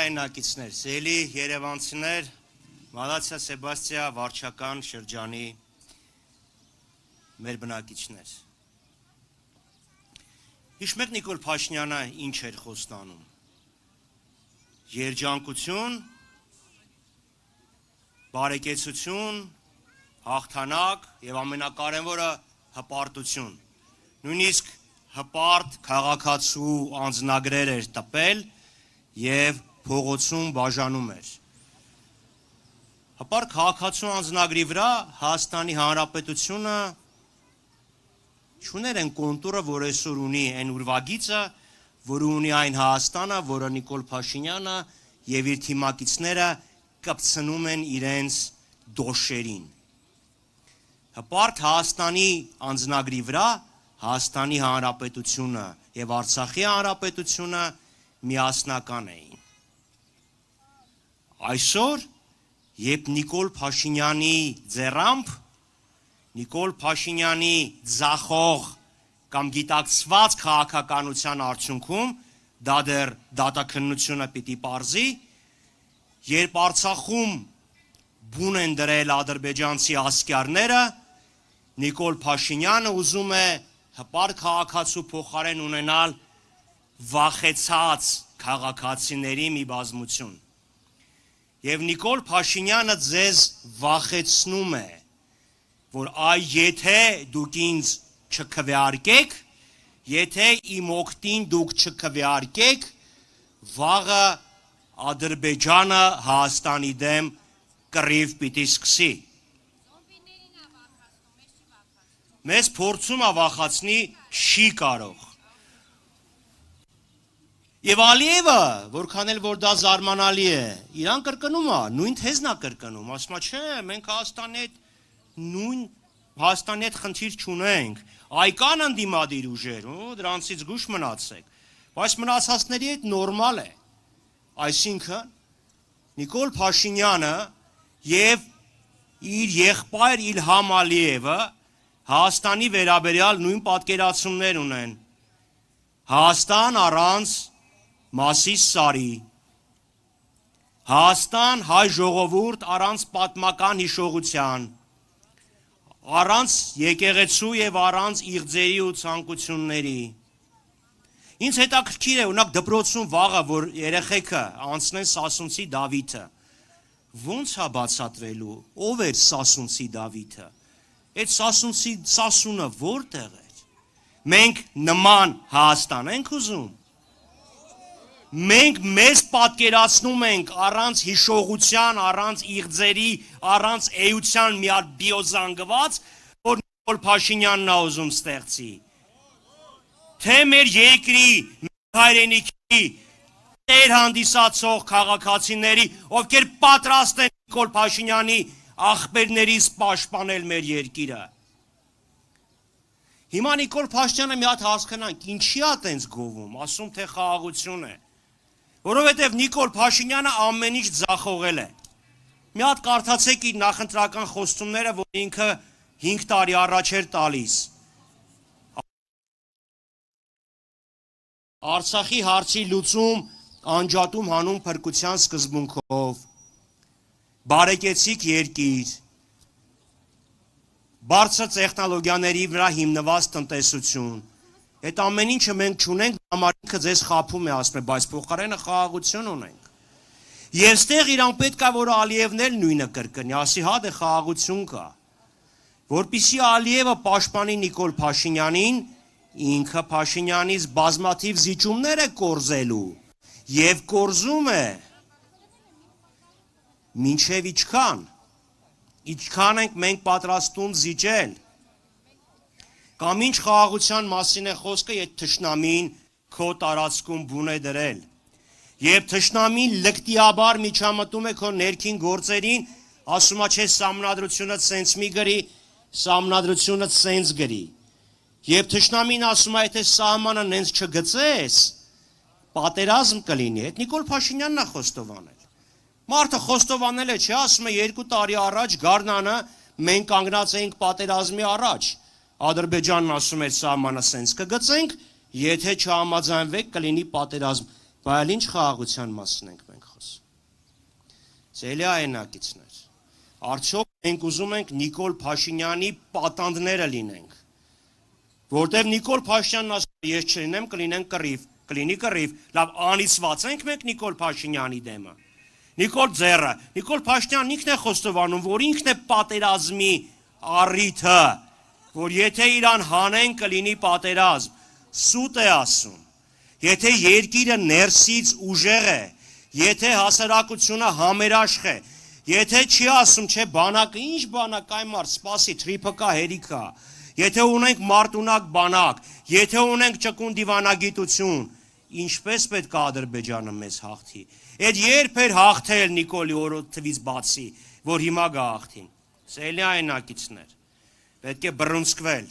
Տարայնակիցներ, սիրելի երևանցիներ, Մալացիա Սեբաստիա վարչական շրջանի մեր բնակիչներ։ Հիշում եք Նիկոլ Փաշինյանը ինչ էր խոստանում։ Երջանկություն, բարեկեցություն, հաղթանակ եւ ամենակարևորը հպարտություն։ Նույնիսկ հպարտ քաղաքացու անձնագրեր էր տպել եւ փողոցում բաժանում էր։ Հպարտ քաղաքացու անձնագրի վրա Հայաստանի Հանրապետությունը չուներ այն կոնտուրը, որ այսօր ունի այն ուրվագիծը, որը ունի այն Հայաստանը, որը Նիկոլ Փաշինյանը եւ իր թիմակիցները կպցնում են իրենց դոշերին։ Հպարտ Հայաստանի անձնագրի վրա Հայաստանի Հանրապետությունը եւ Արցախի Հանրապետությունը միասնական էին։ Այսօր, երբ Նիկոլ Փաշինյանի ձեռամբ, Նիկոլ Փաշինյանի ձախող կամ գիտակցված քաղաքականության արդյունքում դա դեռ դատաքննությունը պիտի պարզի, երբ Արցախում բուն են դրել ադրբեջանցի ասկյարները, Նիկոլ Փաշինյանը ուզում է հպարտ քաղաքացու փոխարեն ունենալ վախեցած քաղաքացիների մի բազմություն։ Եվ Նիկոլ Փաշինյանը ձեզ վախեցնում է, որ եթե դուք ինձ չքվեարկեք, եթե իմ օգտին դուք չքվեարկեք, վաղը Ադրբեջանը Հայաստանի դեմ կռիվ պիտի սկսի։ Մեզ փորձում է վախացնի, չի կարող։ Եվ Ալիևը, որքան էլ որ դա զարմանալի է, իրան կրկնում է, նույն թեզն է կրկնում, ասում է, չէ, մենք Հայաստանի հետ խնդիր չունենք, այկան ընդդիմադիր ուժեր, դրանցից գուշ մնացեք, բայց մնացածների հետ նորմալ է։ Այսինքն, Նիկոլ Փաշինյանը եւ իր եղբայր Իլհամ Ալիևը Հայաստանի վերաբերյալ նույն պատկերացումներ ունեն։ Հայաստան առանց Մասիս Սարի, Հայաստան հայ ժողովուրդ առանց պատմական հիշողության, առանց եկեղեցու եւ առանց իղձերի ու ցանկությունների։ Ինձ հետաքրքիր է, օրինակ դպրոցում վաղը, որ երեխեքը անցնեն Սասունցի Դավիթը, ո՞նց է բացատրելու, ով էր Սասունցի Դավիթը։ Այդ Սասունը որտեղ էր։ Մենք նման Հայաստան ենք ուզում։ Մենք մեզ պատկերացնում ենք առանց հիշողության, առանց իղձերի, առանց էության մի հատ բիոզանգված, որ Նիկոլ Փաշինյանն է ուզում ստեղծի։ Թե մեր երկրի, մեր հայրենիքի տեր հանդիսացող քաղաքացիների, ովքեր պատրաստ են Նիկոլ Փաշինյանի ախպերներից պաշտպանել մեր երկիրը։ Հիմա Նիկոլ Փաշինյանը մի հատ հասկանանք, ինչի է տենց գովում, ասում թե խաղաղություն է, որովհետև Նիկոլ Փաշինյանը ամեն ինչ ձախողել է։ Մի հատ կարդացեք իր նախընտրական խոստումները, որ ինքը 5 տարի առաջ էր տալիս։ Արցախի հարցի լուծում անջատում հանուն փրկության սկզբունքով, բարեկեցիկ երկիր, բարձր տեխնոլոգիաների վրա հիմնված տնտեսություն, այդ ամեն ինչը մենք չունենք, համար ինքը ձեզ խաբում է, ասում է, բայց փոխարենը խաղաղություն ունենք։ Եվ ստեղ իրան պետք է, որ Ալիևն էլ նույնը կրկնի, ասի հա դե խաղաղություն կա, որպեսզի Ալիևը պաշտպանի Նիկոլ Փաշինյանին, ինքը Փաշինյանից բազմաթիվ զիջումներ է կորզելու եւ կորզում է։ Մինչև ինչքան ենք մենք պատրաստում զիջել, կամ ինչ խաղաղության մասին է խոսքը, եթե թշնամին քո տարածքում բուն է դրել, եւ թշնամին լկտիաբար միջամտում է քո ներքին գործերին, ասում է չէ սահմանադրությունը սենց մի գրի, սահմանադրությունը սենց գրի, եւ թշնամին ասում է եթե սահմանը նենց չգծես, պատերազմ կլինի, այդ Նիկոլ Փաշինյանն է խոստովանել։ Մարդը խոստովանել է, չէ, ասում է 2 տարի առաջ Գառնանը մենք կանգնած էինք պատերազմի առաջ։ Ադրբեջանն ասում էր սահմանը սենց կգծենք, եթե չհամաձայնվեք կլինի պատերազմ։ Բայց ինչ խաղաղության մասին ենք մենք խոսում։ Ձելի այնակիցներ, արդյոք մենք ուզում ենք Նիկոլ Փաշինյանի պատանդները լինենք, որտև Նիկոլ Փաշինյանն ասում է ես չլինեմ, կլինի կռիվ, լավ անիծված ենք մենք Նիկոլ Փաշինյանի դեմը։ Նիկոլ ձեռը, Նիկոլ Փաշինյանն ինքն է խոստովանում, որ ինքն է պատերազմի առիթը, որ եթե իրան հանեն կլինի պատերազմ, սուտ է ասում, եթե երկիրը ներսից ուժեղ է, եթե հասարակությունը համերաշխ է, եթե չի ասում, չէ բանակը, ինչ բանակ, այ մարդ, սպասի, թրիփը կա, հերիքա, եթե ունենք մարդունակ բանակ, եթե ունենք ճկուն դիվանագիտություն, ինչպես պետք է Ադրբեջանը մեզ հաղթի։ Այդ երբ էր հաղթել Նիկոլի օրոթվից բացի, որ հիմա գա հաղթին։ Սելի այնակիցներ, պետք է բռունցքվել,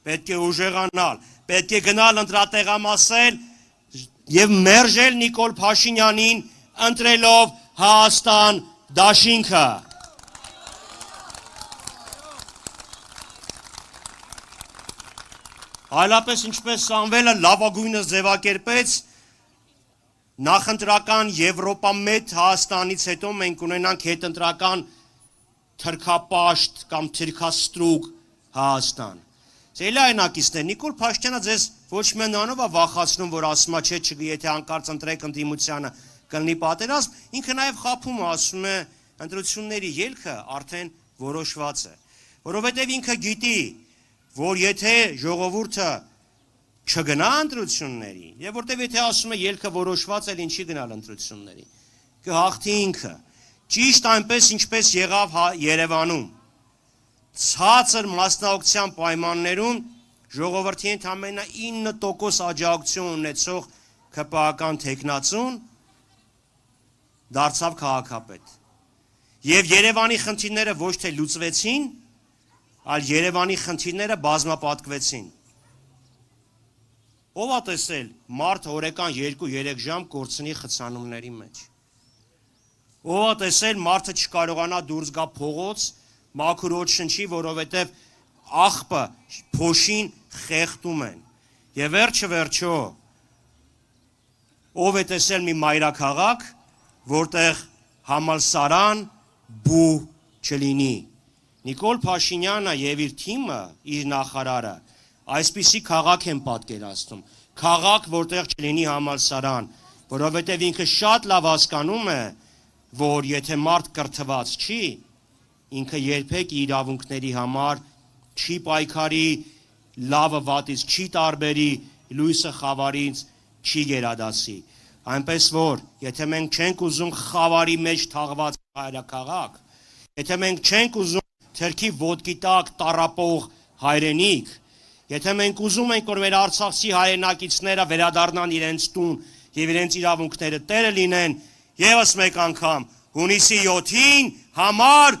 պետք է ուժեղանալ, պետք է գնալ ընտրատեղամասել եւ մերժել Նիկոլ Փաշինյանին ընտրելով Հայաստան դաշինքը։ Այլապես ինչպես Սամվելը լավագույնս ձևակերպեց, նախընտրական Եվրոպամետ Հայաստանից հետո մենք ունենանք հետընտրական թրքապաշտ կամ թրքաստրուկ Հայաստան։ Ձեր այնակիցներ, Նիկոլ Փաշինյանը ձեզ ոչ մենանով է վախացնում, որ ասում է չէ, եթե հանկարծ ընտրեք ընդդիմությանը կլինի պատերազմ, ինքը նաև խաբում է, ասում է ընտրությունների ելքը արդեն որոշված է, որովհետև ինքը գիտի, որ եթե ժողովուրդը չգնա ընտրությունների, եւ որտեւ եթե ասում է ելքը որոշված է, ինչի գնալ ընտրությունների, կհաղթի ինքը, ճիշտ այնպես ինչպես եղավ Երևանում, ցածր մասնակցության պայմաններում ժողովրդի ընդամենը 9% աջակցություն ունեցող ԿՊԱ-ական տեխնացուն դարձավ քաղաքապետ։ Եվ Երևանի խնդիրները ոչ թե լուծվեցին, այլ Երևանի խնդիրները բազմապատկվեցին։ Ով է տեսել մարդ օրական 2-3 ժամ կորցնի խցանումների մեջ։ Ով է տեսել մարդը չկարողանա դուրս գա փողոց, մաքուր օդ շնչի, որովհետև աղբը փոշին խեղդում են։ Եվ վերջը ով է տեսել մի մայրաքաղաք, որտեղ համալսարան բու չլինի։ Նիկոլ Փաշինյանը եւ իր թիմը, իր նախարարը, այսպիսի քաղաք են պատկերացնում, քաղաք, որտեղ չլինի համալսարան, որովհետև ինքը շատ լավ հասկանում է, որ եթե մարդ կրթված չի, ինքը երբեք իրավունքների համար չի պայքարի, լավը վատից չի տարբերի, լույսը խավարից չի գերադասի։ Այնպես որ, եթե մենք չենք ուզում խավարի մեջ թաղված հայրաքաղաք, եթե մենք չենք ուզում թերքի ոտքի տակ տառապող հայրենիք, եթե մենք ուզում ենք, որ մեր արցախցի հայրենակիցները վերադառնան իրենց տուն եւ իրենց իրավունքները տերը լինեն, եւս մեկ անգամ հունիսի 7-ին համար